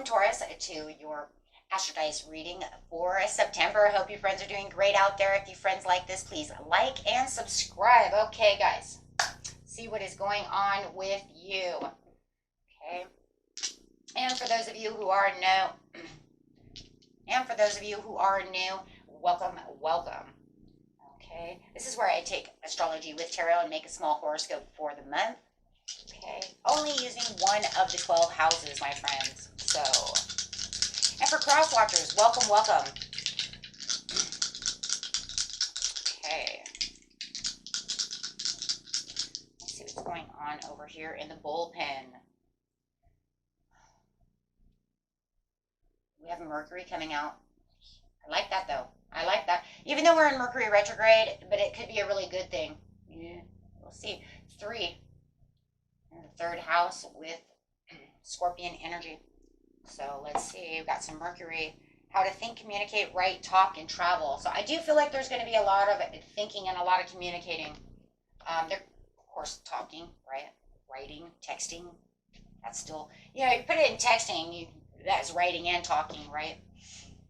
welcome, Taurus, to your Astro Dice reading for September. I hope you friends are doing great out there. If you friends like this, please like and subscribe. Okay, guys, see what is going on with you. Okay, and for those of you who are new, welcome, welcome. Okay, this is where I take astrology with tarot and make a small horoscope for the month. Okay, only using one of the 12 houses, my friends. So, and for cross watchers, welcome, welcome. Okay, let's see what's going on over here in the bullpen. We have Mercury coming out. I like that though. I like that. Even though we're in Mercury retrograde, but it could be a really good thing. Yeah, we'll see. 3 in the 3rd house with Scorpion energy. So let's see. We've got some Mercury. How to think, communicate, write, talk, and travel. So I do feel like there's going to be a lot of thinking and a lot of communicating. They're, of course, talking, right? Writing, texting. That's still, you put it in texting, that's writing and talking, right?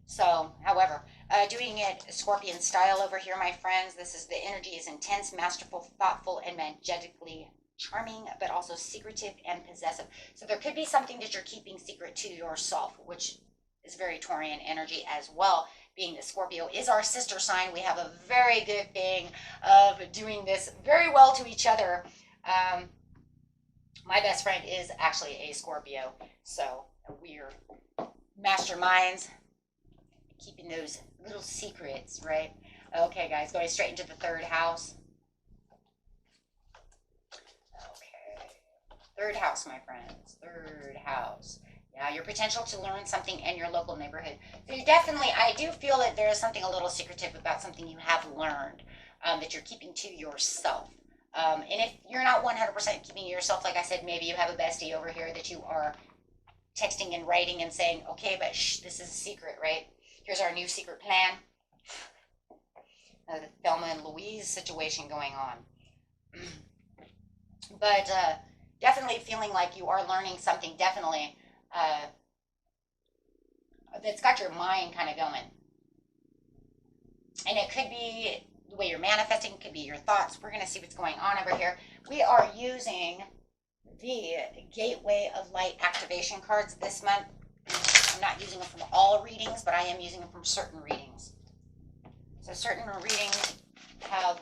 So, however, doing it Scorpion style over here, my friends. This is the energy is intense, masterful, thoughtful, and magically charming, but also secretive and possessive. So there could be something that you're keeping secret to yourself, which is very Taurian energy as well. Being that Scorpio is our sister sign, we have a very good thing of doing this very well to each other. My best friend is actually a Scorpio, so we're masterminds, keeping those little secrets, right? Okay, guys, going straight into the 3rd house. Okay, 3rd house, my friends, 3rd house. Yeah, your potential to learn something in your local neighborhood. So you definitely, I do feel that there is something a little secretive about something you have learned that you're keeping to yourself. And if you're not 100% keeping yourself, like I said, maybe you have a bestie over here that you are texting and writing and saying, okay, but shh, this is a secret, right? Here's our new secret plan. The Thelma and Louise situation going on. But definitely feeling like you are learning something, definitely, that's got your mind kind of going. And it could be the way you're manifesting, it could be your thoughts. We're going to see what's going on over here. We are using the Gateway of Light activation cards this month. I'm not using them from all readings, but I am using them from certain readings. So certain readings have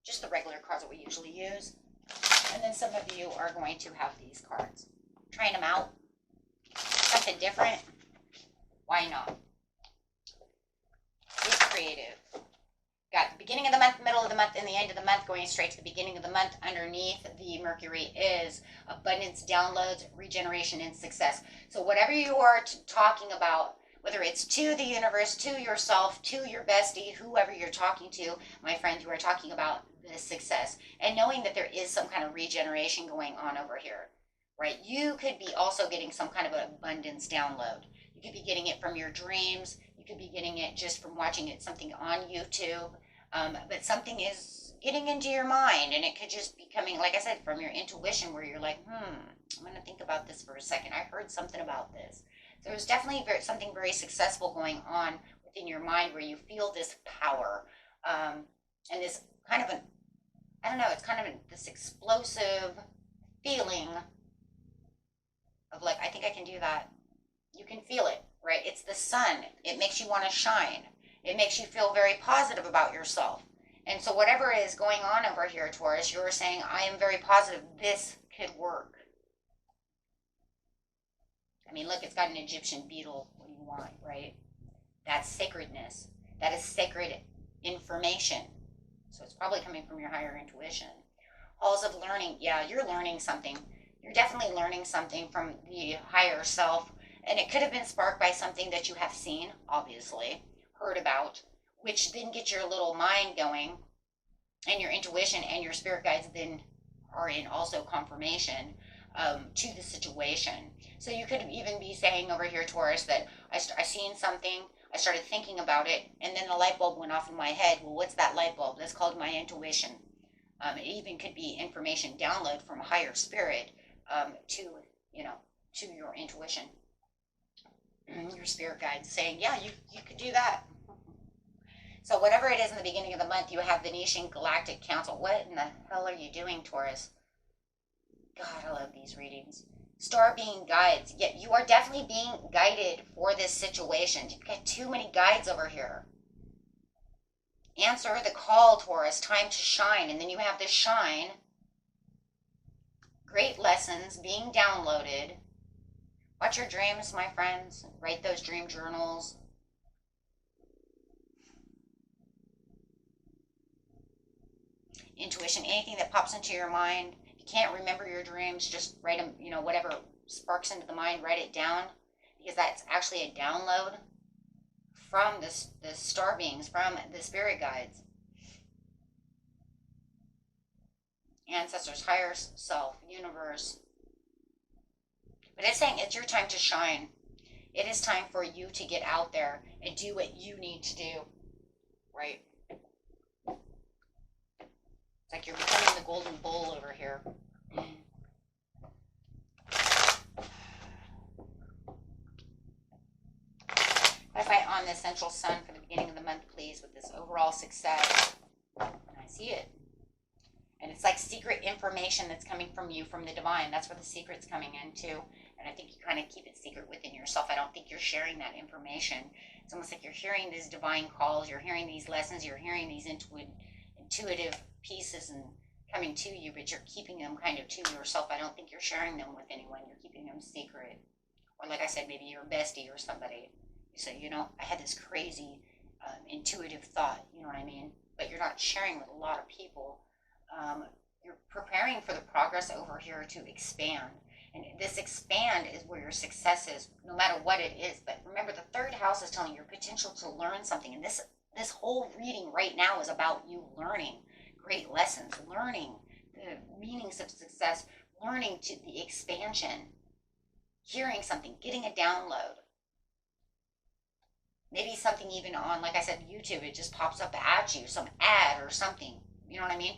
just the regular cards that we usually use. And then some of you are going to have these cards. Trying them out. Something different. Why not? Be creative. Got the beginning of the month, middle of the month, and the end of the month, going straight to the beginning of the month. Underneath the Mercury is abundance, downloads, regeneration, and success. So whatever you are talking about, whether it's to the universe, to yourself, to your bestie, whoever you're talking to, my friends, you are talking about the success. And knowing that there is some kind of regeneration going on over here, right? You could be also getting some kind of an abundance download. You could be getting it from your dreams. You could be getting it just from watching it, something on YouTube. But something is getting into your mind, and it could just be coming, like I said, from your intuition, where you're like, I'm going to think about this for a second. I heard something about this. So there's definitely something very successful going on within your mind where you feel this power and this kind of it's kind of this explosive feeling of like, I think I can do that. You can feel it, right? It's the sun. It makes you want to shine. It makes you feel very positive about yourself. And so whatever is going on over here, Taurus, you're saying, I am very positive this could work. I mean, look, it's got an Egyptian beetle. What do you want, right? That's sacredness. That is sacred information. So it's probably coming from your higher intuition. Halls of learning. Yeah, you're learning something. You're definitely learning something from the higher self. And it could have been sparked by something that you have seen, obviously, heard about, which then gets your little mind going, and your intuition and your spirit guides then are in also confirmation to the situation. So you could even be saying over here, Taurus, that I seen something, I started thinking about it, and then the light bulb went off in my head. Well, what's that light bulb? That's called my intuition. It even could be information download from a higher spirit to your intuition. Your spirit guides saying, yeah, you could do that. So whatever it is in the beginning of the month, you have Venetian Galactic Council. What in the hell are you doing, Taurus? God, I love these readings. Star being guides. Yet you are definitely being guided for this situation. You've got too many guides over here. Answer the call, Taurus. Time to shine. And then you have the shine. Great lessons being downloaded. Watch your dreams, my friends. Write those dream journals. Intuition, anything that pops into your mind. If you can't remember your dreams, just write them, whatever sparks into the mind, write it down. Because that's actually a download from the star beings, from the spirit guides. Ancestors, higher self, universe. But it's saying it's your time to shine. It is time for you to get out there and do what you need to do. Right? It's like you're becoming the golden bull over here. Clarify on the essential sun for the beginning of the month, please, with this overall success. And I see it. And it's like secret information that's coming from you, from the divine. That's where the secret's coming in, too. And I think you kind of keep it secret within yourself. I don't think you're sharing that information. It's almost like you're hearing these divine calls. You're hearing these lessons. You're hearing these intuitive pieces and coming to you, but you're keeping them kind of to yourself. I don't think you're sharing them with anyone. You're keeping them secret. Or like I said, maybe your bestie or somebody. You say, I had this crazy intuitive thought, you know what I mean? But you're not sharing with a lot of people. You're preparing for the progress over here to expand. And this expand is where your success is, no matter what it is. But remember, the third house is telling your potential to learn something. And this whole reading right now is about you learning great lessons, learning the meanings of success, learning to the expansion, hearing something, getting a download. Maybe something even on, like I said, YouTube, it just pops up at you, some ad or something. You know what I mean?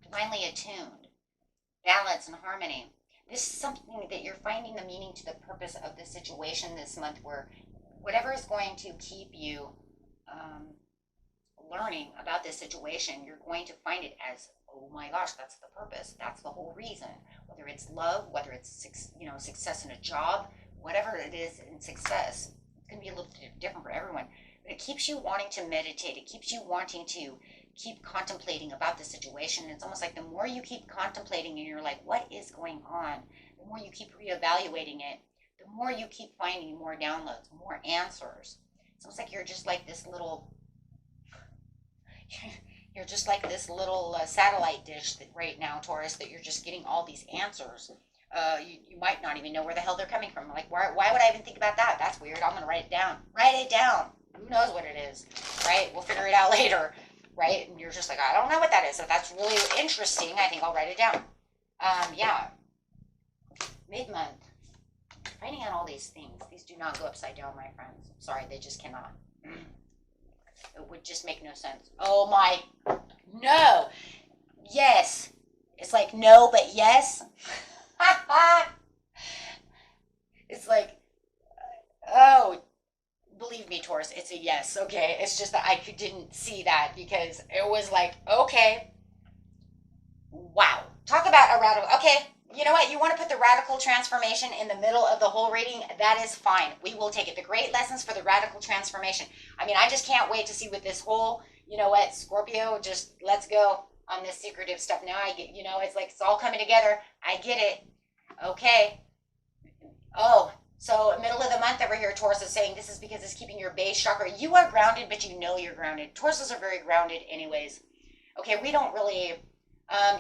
Divinely attuned, balance and harmony. This is something that you're finding the meaning to the purpose of the situation this month, where whatever is going to keep you learning about this situation, you're going to find it as, oh my gosh, that's the purpose. That's the whole reason. Whether it's love, whether it's success in a job, whatever it is in success, it's going to be a little different for everyone. But it keeps you wanting to meditate. It keeps you wanting to keep contemplating about the situation. It's almost like the more you keep contemplating and you're like, what is going on? The more you keep reevaluating it, the more you keep finding more downloads, more answers. It's almost like you're just like this little satellite dish that right now, Taurus, that you're just getting all these answers. You might not even know where the hell they're coming from. Like, why would I even think about that? That's weird. I'm going to write it down. Write it down. Who knows what it is, right? We'll figure it out later, right? And you're just like, I don't know what that is. So that's really interesting. I think I'll write it down. Yeah. Mid-month. Finding out all these things. These do not go upside down, my friends. Sorry, they just cannot. It would just make no sense. Oh my, no. Yes. It's like no, but yes. It's like, oh, believe me, Taurus, it's a yes, okay? It's just that I didn't see that because it was like, okay, wow. Talk about a radical, okay, you know what? You want to put the radical transformation in the middle of the whole reading? That is fine. We will take it. The great lessons for the radical transformation. I mean, I just can't wait to see what this whole, you know what, Scorpio, just let's go on this secretive stuff. Now I get, it's like it's all coming together. I get it. Okay. Oh, so middle of the month over here, Taurus is saying this is because it's keeping your base chakra. You are grounded, but you know you're grounded. Tauruses are very grounded anyways. Okay, we don't really,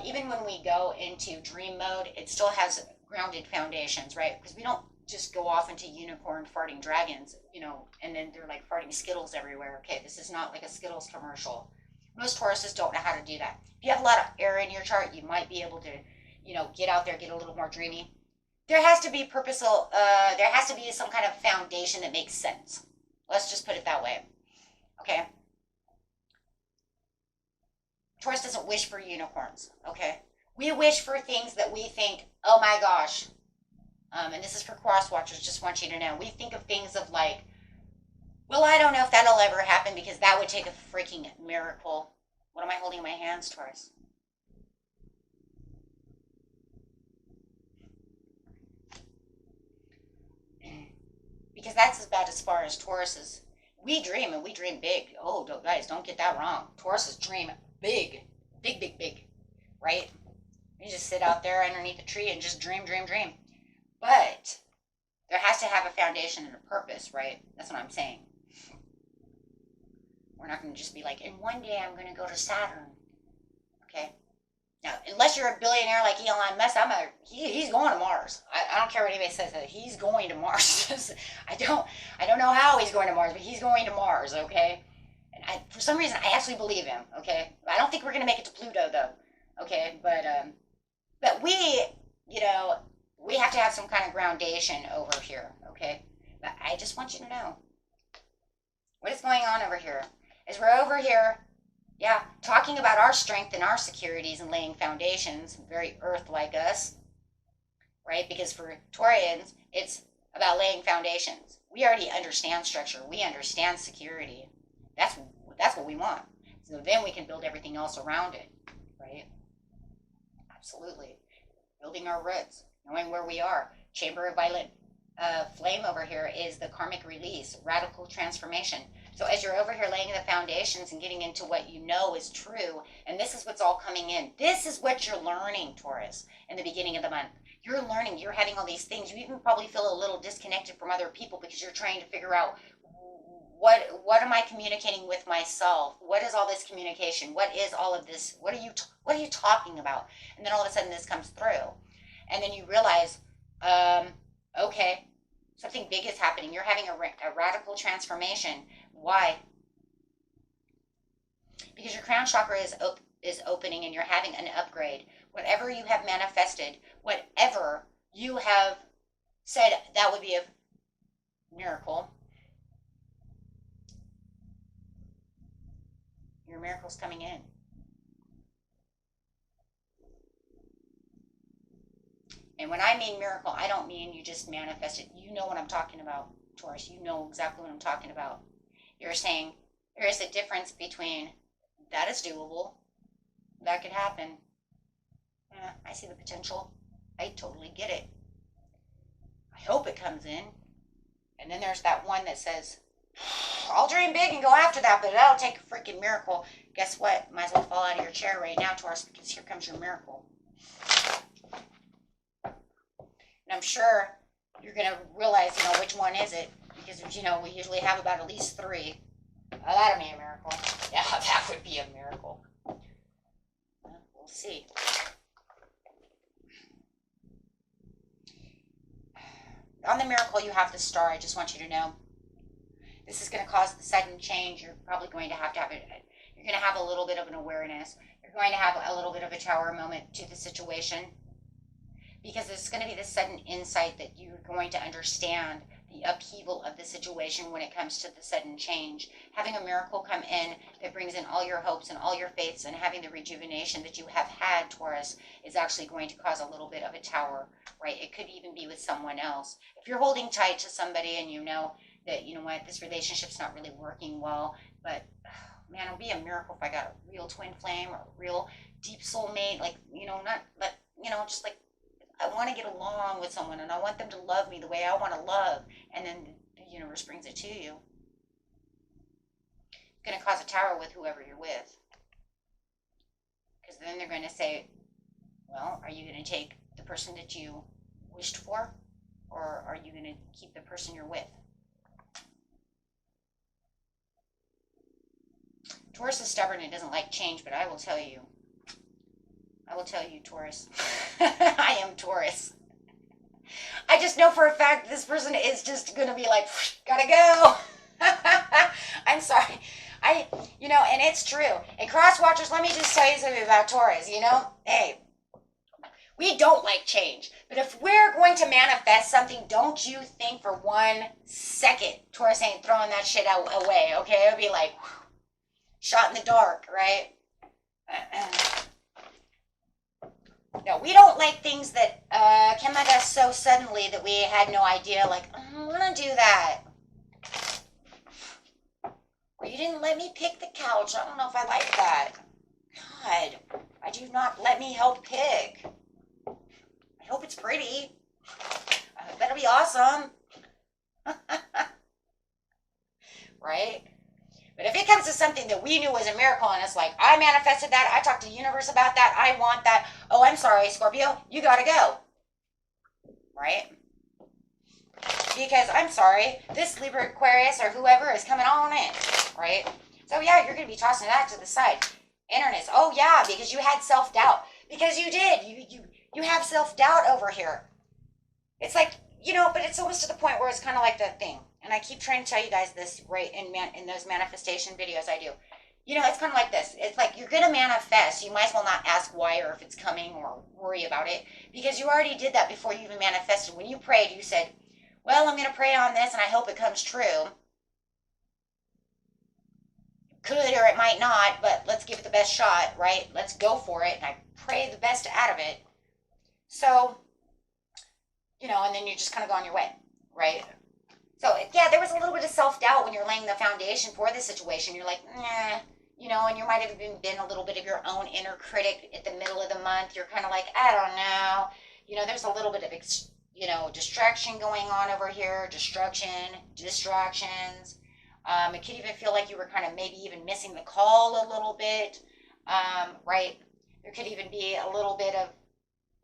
even when we go into dream mode, it still has grounded foundations, right? Because we don't just go off into unicorn farting dragons, and then they're like farting Skittles everywhere. Okay, this is not like a Skittles commercial. Most Tauruses don't know how to do that. If you have a lot of air in your chart, you might be able to, get out there, get a little more dreamy. There has to be purposeful, there has to be some kind of foundation that makes sense. Let's just put it that way. Okay? Taurus doesn't wish for unicorns, okay? We wish for things that we think, oh my gosh, And this is for cross watchers, just want you to know. We think of things of like, well, I don't know if that'll ever happen because that would take a freaking miracle. What am I holding in my hands, Taurus? Because that's as bad as far as Taurus is. We dream, and we dream big. Oh, guys, don't get that wrong. Tauruses dream big. Big, big, big. Right? You just sit out there underneath a tree and just dream, dream, dream. But there has to have a foundation and a purpose, right? That's what I'm saying. We're not going to just be like, and one day I'm going to go to Saturn. Okay? Now, unless you're a billionaire like Elon Musk, he's going to Mars. I don't care what anybody says. That he's going to Mars. I don't know how he's going to Mars, but he's going to Mars, okay? And for some reason, I actually believe him, okay? I don't think we're going to make it to Pluto, though, okay? But we, we have to have some kind of groundation over here, okay? But I just want you to know what is going on over here. Is we're over here, yeah, talking about our strength and our securities and laying foundations, very earth-like us, right? Because for Taurians, it's about laying foundations. We already understand structure. We understand security. That's what we want. So then we can build everything else around it, right? Absolutely. Building our roots, knowing where we are. Chamber of Violet flame over here is the karmic release, radical transformation. So as you're over here laying the foundations and getting into what you know is true, and this is what's all coming in. This is what you're learning, Taurus, in the beginning of the month. You're learning, you're having all these things. You even probably feel a little disconnected from other people because you're trying to figure out what am I communicating with myself? What is all this communication? What is all of this? What are you talking about? And then all of a sudden this comes through. And then you realize, okay, something big is happening. You're having a radical transformation. Why? Because your crown chakra is opening and you're having an upgrade. Whatever you have manifested, whatever you have said that would be a miracle, your miracle's coming in. And when I mean miracle, I don't mean you just manifest it. You know what I'm talking about, Taurus. You know exactly what I'm talking about. You're saying there is a difference between that is doable, that could happen. I see the potential. I totally get it. I hope it comes in. And then there's that one that says, I'll dream big and go after that, but that'll take a freaking miracle. Guess what? Might as well fall out of your chair right now, Taurus, because here comes your miracle. And I'm sure you're going to realize, which one is it. Because, we usually have about at least 3. Oh, that'll be a miracle. Yeah, that would be a miracle. We'll see. On the miracle, you have the star. I just want you to know. This is going to cause the sudden change. You're probably going to have it. You're going to have a little bit of an awareness. You're going to have a little bit of a tower moment to the situation. Because it's going to be this sudden insight that you're going to understand the upheaval of the situation when it comes to the sudden change. Having a miracle come in that brings in all your hopes and all your faiths and having the rejuvenation that you have had, Taurus, is actually going to cause a little bit of a tower, right? It could even be with someone else. If you're holding tight to somebody and you know that, this relationship's not really working well, but man, it'll be a miracle if I got a real twin flame or a real deep soulmate, just like, I want to get along with someone and I want them to love me the way I want to love. And then the universe brings it to you. It's going to cause a tower with whoever you're with. Because then they're going to say, well, are you going to take the person that you wished for? Or are you going to keep the person you're with? Taurus is stubborn and doesn't like change, but I will tell you, Taurus. I am Taurus. I just know for a fact this person is just going to be like, gotta go. I'm sorry. And it's true. And cross watchers, let me just tell you something about Taurus, Hey, we don't like change. But if we're going to manifest something, don't you think for 1 second Taurus ain't throwing that shit away, okay? It'll be like, shot in the dark, right? No, we don't like things that come at us so suddenly that we had no idea, like, I want to do that. Or you didn't let me pick the couch. I don't know if I like that. God, why do you not let me help pick? I hope it's pretty. It better be awesome. Right? But if it comes to something that we knew was a miracle and it's like, I manifested that, I talked to the universe about that, I want that, oh, I'm sorry, Scorpio, you gotta go. Right? Because I'm sorry, this Libra, Aquarius, or whoever is coming on in. Right? So yeah, you're gonna be tossing that to the side. Internets, oh yeah, because you had self-doubt. Because you did. You have self-doubt over here. It's like, but it's almost to the point where it's kind of like that thing. And I keep trying to tell you guys this right in those manifestation videos I do. It's kind of like this. It's like you're going to manifest. You might as well not ask why or if it's coming or worry about it. Because you already did that before you even manifested. When you prayed, you said, well, I'm going to pray on this and I hope it comes true. Could or it might not, but let's give it the best shot, right? Let's go for it. And I pray the best out of it. So, and then you just kind of go on your way, right? So, yeah, there was a little bit of self-doubt when you're laying the foundation for the situation. You're like, nah, and you might have even been a little bit of your own inner critic at the middle of the month. You're kind of like, I don't know. There's a little bit of, distraction going on over here, distractions. It could even feel like you were kind of maybe even missing the call a little bit, right? There could even be a little bit of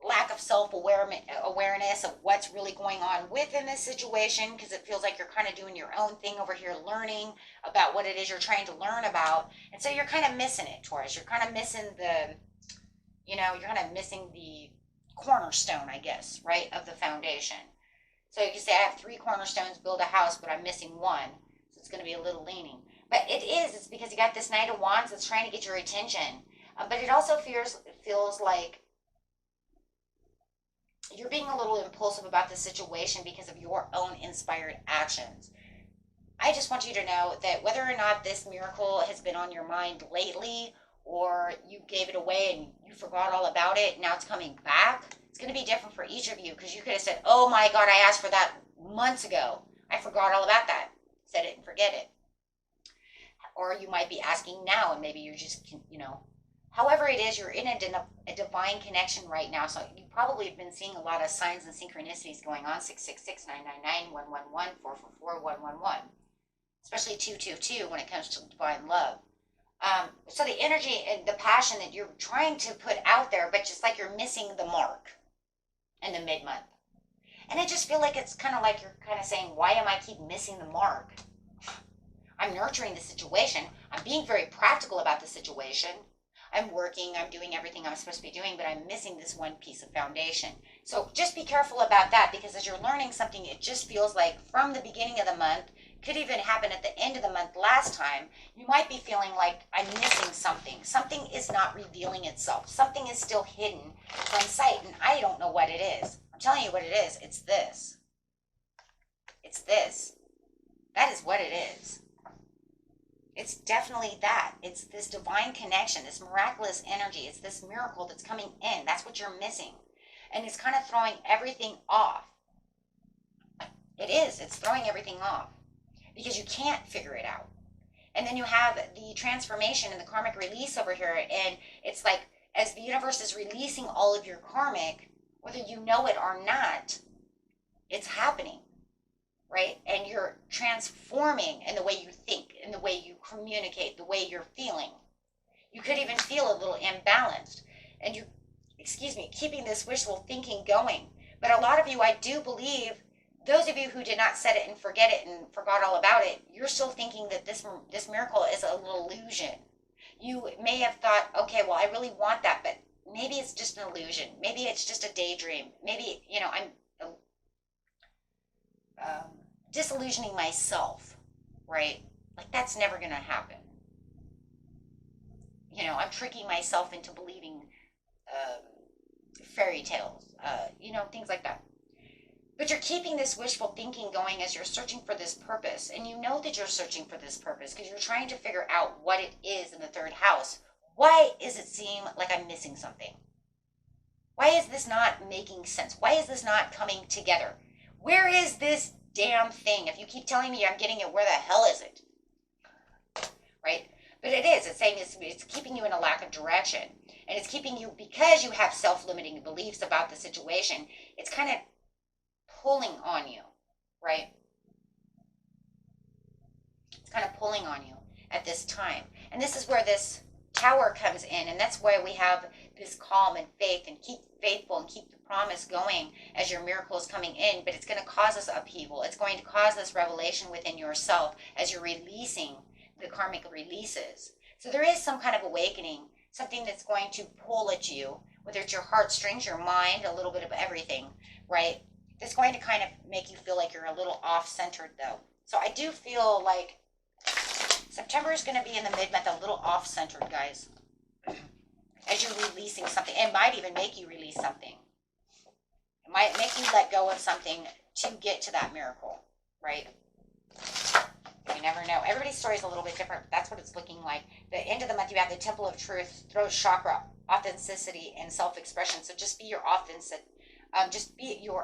lack of self-awareness of what's really going on within this situation, because it feels like you're kind of doing your own thing over here, learning about what it is you're trying to learn about. And so you're kind of missing it, Taurus. You're kind of missing the cornerstone, I guess, right, of the foundation. So you can say, I have 3 cornerstones, build a house, but I'm missing one. So it's going to be a little leaning. But it's because you got this Knight of Wands that's trying to get your attention. But it also feels like you're being a little impulsive about the situation because of your own inspired actions. I just want you to know that whether or not this miracle has been on your mind lately, or you gave it away and you forgot all about it, now it's coming back, it's going to be different for each of you, because you could have said, oh my God, I asked for that months ago. I forgot all about that. Set it and forget it. Or you might be asking now, and maybe you're just, however it is, you're in a divine connection right now. So you probably have been seeing a lot of signs and synchronicities going on. 666, 999, 111, 444, 111. Especially 222 when it comes to divine love. So the energy and the passion that you're trying to put out there, but just like you're missing the mark in the mid-month. And I just feel like it's kind of like you're kind of saying, why am I keep missing the mark? I'm nurturing the situation. I'm being very practical about the situation. I'm working, I'm doing everything I'm supposed to be doing, but I'm missing this one piece of foundation. So just be careful about that, because as you're learning something, it just feels like from the beginning of the month, could even happen at the end of the month last time, you might be feeling like I'm missing something. Something is not revealing itself. Something is still hidden from sight, and I don't know what it is. I'm telling you what it is. It's this. It's this. That is what it is. It's definitely that. It's this divine connection, this miraculous energy. It's this miracle that's coming in. That's what you're missing. And it's kind of throwing everything off. It is. It's throwing everything off because you can't figure it out. And then you have the transformation and the karmic release over here. And it's like as the universe is releasing all of your karmic, whether you know it or not, it's happening. Right? And you're transforming in the way you think, in the way you communicate, the way you're feeling. You could even feel a little imbalanced. And keeping this wishful thinking going. But a lot of you, I do believe, those of you who did not set it and forget it and forgot all about it, you're still thinking that this miracle is an illusion. You may have thought, okay, well, I really want that, but maybe it's just an illusion. Maybe it's just a daydream. Maybe, I'm disillusioning myself, right? Like that's never going to happen. I'm tricking myself into believing fairy tales, things like that. But you're keeping this wishful thinking going as you're searching for this purpose. And you know that you're searching for this purpose because you're trying to figure out what it is in the 3rd house. Why does it seem like I'm missing something? Why is this not making sense? Why is this not coming together? Where is this damn thing? If you keep telling me I'm getting it, where the hell is it? Right? But it is. It's saying it's keeping you in a lack of direction. And it's keeping you, because you have self-limiting beliefs about the situation, it's kind of pulling on you, right? It's kind of pulling on you at this time. And this is where this Tower comes in, and that's why we have this calm and faith, and keep faithful and keep the promise going as your miracle is coming in. But it's going to cause this upheaval. It's going to cause this revelation within yourself as you're releasing the karmic releases. So there is some kind of awakening, something that's going to pull at you, whether it's your heartstrings, your mind, a little bit of everything, right? It's going to kind of make you feel like you're a little off-centered, though. So I do feel like September is going to be in the mid-month a little off-centered, guys, as you're releasing something. It might even make you release something. It might make you let go of something to get to that miracle, right? You never know. Everybody's story is a little bit different. That's what it's looking like. The end of the month, you have the Temple of Truth, throat chakra, authenticity, and self-expression. So just be your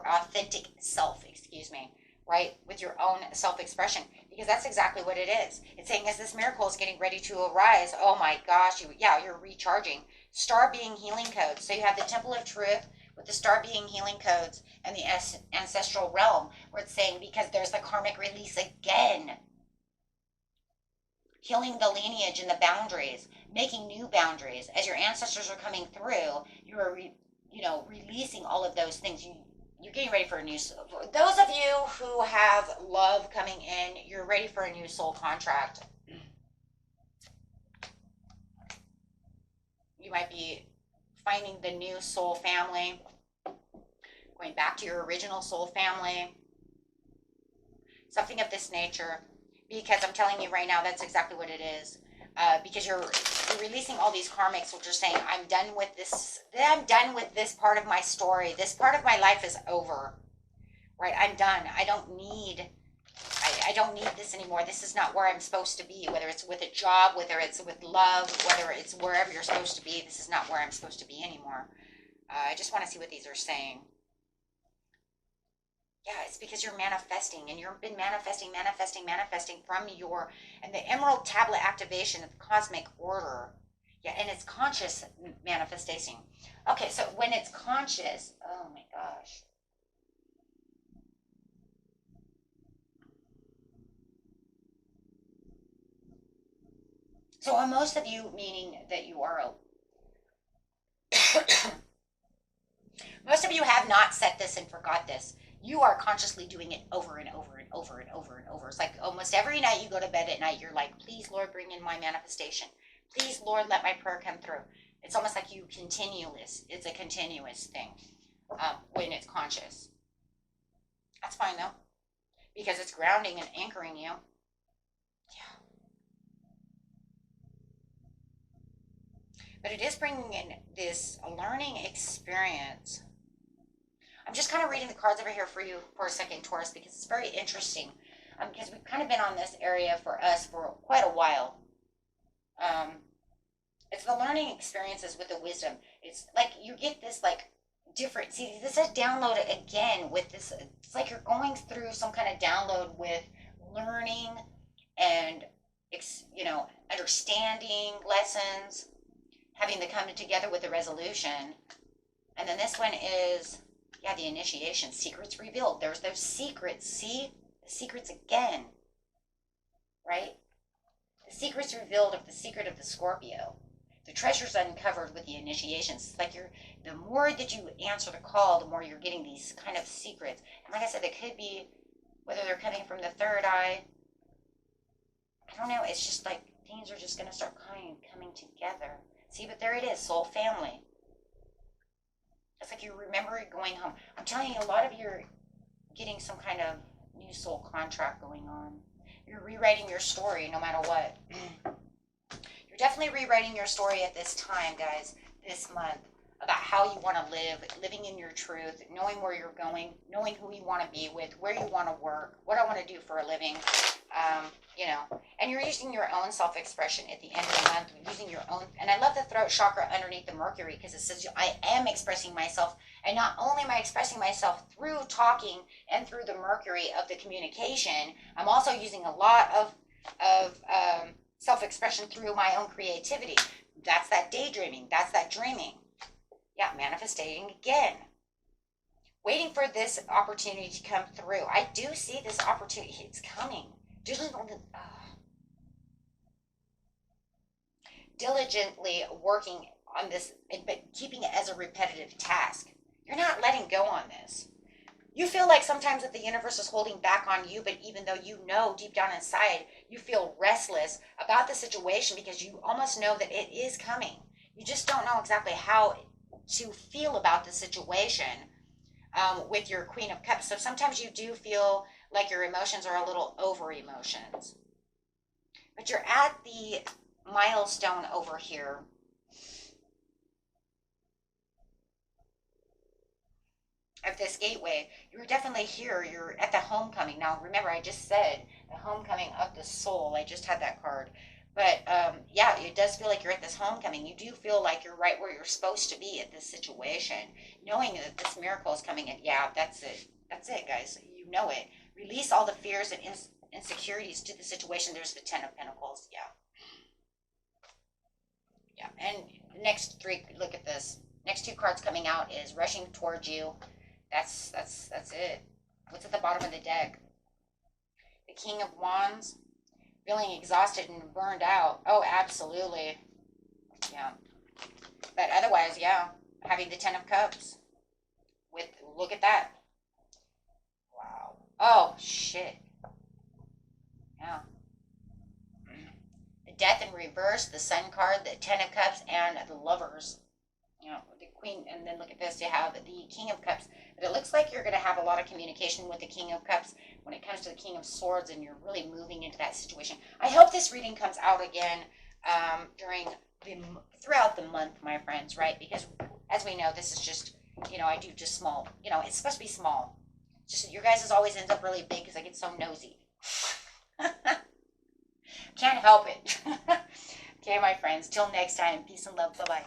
authentic self, excuse me, right? With your own self-expression, because that's exactly what it is. It's saying as this miracle is getting ready to arise, oh my gosh, you're recharging. Star being healing codes. So you have the Temple of Truth with the star being healing codes and the ancestral realm, where it's saying because there's the karmic release again. Healing the lineage and the boundaries, making new boundaries. As your ancestors are coming through, you're releasing all of those things. You're getting ready for a new soul. Those of you who have love coming in, you're ready for a new soul contract. You might be finding the new soul family, going back to your original soul family, something of this nature. Because I'm telling you right now, that's exactly what it is. Because you're releasing all these karmics, which are saying, I'm done with this. I'm done with this part of my story. This part of my life is over. Right? I'm done. I don't need this anymore. This is not where I'm supposed to be. Whether it's with a job, whether it's with love, whether it's wherever you're supposed to be, this is not where I'm supposed to be anymore. I just want to see what these are saying. Yeah, it's because you're manifesting, and you've been manifesting from and the Emerald Tablet activation of the cosmic order. Yeah, and it's conscious manifestation. Okay, so when it's conscious, oh my gosh. So on most of you, meaning that you are most of you have not set this and forgot this. You are consciously doing it over and over and over and over and over. It's like almost every night you go to bed at night, you're like, please, Lord, bring in my manifestation. Please, Lord, let my prayer come through. It's almost like you continuous. It's a continuous thing when it's conscious. That's fine, though, because it's grounding and anchoring you. Yeah. But it is bringing in this learning experience. I'm just kind of reading the cards over here for you for a second, Taurus, because it's very interesting. Because we've kind of been on this area for us for quite a while. It's the learning experiences with the wisdom. It's like you get this like different. See, this is download again with this. It's like you're going through some kind of download with learning and understanding lessons, having them come together with a resolution. And then this one is. Yeah, the initiation, secrets revealed. There's those secrets. See? The secrets again. Right? The secrets revealed of the secret of the Scorpio. The treasures uncovered with the initiations. It's like the more that you answer the call, the more you're getting these kind of secrets. And like I said, it could be whether they're coming from the third eye. I don't know. It's just like things are just going to start coming together. See, but there it is. Soul family. It's like you remember going home. I'm telling you, a lot of you are getting some kind of new soul contract going on. You're rewriting your story no matter what. You're definitely rewriting your story at this time, guys, this month. about how you want to live, living in your truth, knowing where you're going, knowing who you want to be with, where you want to work, what I want to do for a living, you know, and you're using your own self-expression at the end of the month, using your own, and I love the throat chakra underneath the Mercury because it says I am expressing myself, and not only am I expressing myself through talking and through the Mercury of the communication, I'm also using a lot of self-expression through my own creativity. That's that daydreaming, that's that dreaming. Yeah, manifesting again. Waiting for this opportunity to come through. I do see this opportunity. It's coming. Diligently working on this, but keeping it as a repetitive task. You're not letting go on this. You feel like sometimes that the universe is holding back on you, but even though you know deep down inside, you feel restless about the situation because you almost know that it is coming. You just don't know exactly how to feel about the situation with your Queen of Cups. So sometimes you do feel like your emotions are a little over emotions. But you're at the milestone over here. Of this gateway, you're definitely here. You're at the homecoming. Now, remember, I just said the homecoming of the soul. I just had that card. But yeah, it does feel like you're at this homecoming. You do feel like you're right where you're supposed to be at this situation, knowing that this miracle is coming in. Yeah, that's it. That's it, guys. You know it. Release all the fears and insecurities to the situation. There's the Ten of Pentacles. Yeah. Yeah. And the next three, look at this. Next two cards coming out is rushing towards you. That's it. What's at the bottom of the deck? The King of Wands. Feeling exhausted and burned out. Oh, absolutely. Yeah. But otherwise, yeah. Having the Ten of Cups. With, look at that. Wow. Oh, shit. Yeah. The Death in reverse, the Sun card, the Ten of Cups, and the Lovers. You know, the Queen, and then look at this, you have the King of Cups. But it looks like you're going to have a lot of communication with the King of Cups when it comes to the King of Swords, and you're really moving into that situation. I hope this reading comes out again throughout the month, my friends, right? Because as we know, this is just, you know, I do just small. You know, it's supposed to be small. Just your guys' always ends up really big because I get so nosy. Can't help it. Okay, my friends. Till next time. Peace and love. Bye-bye.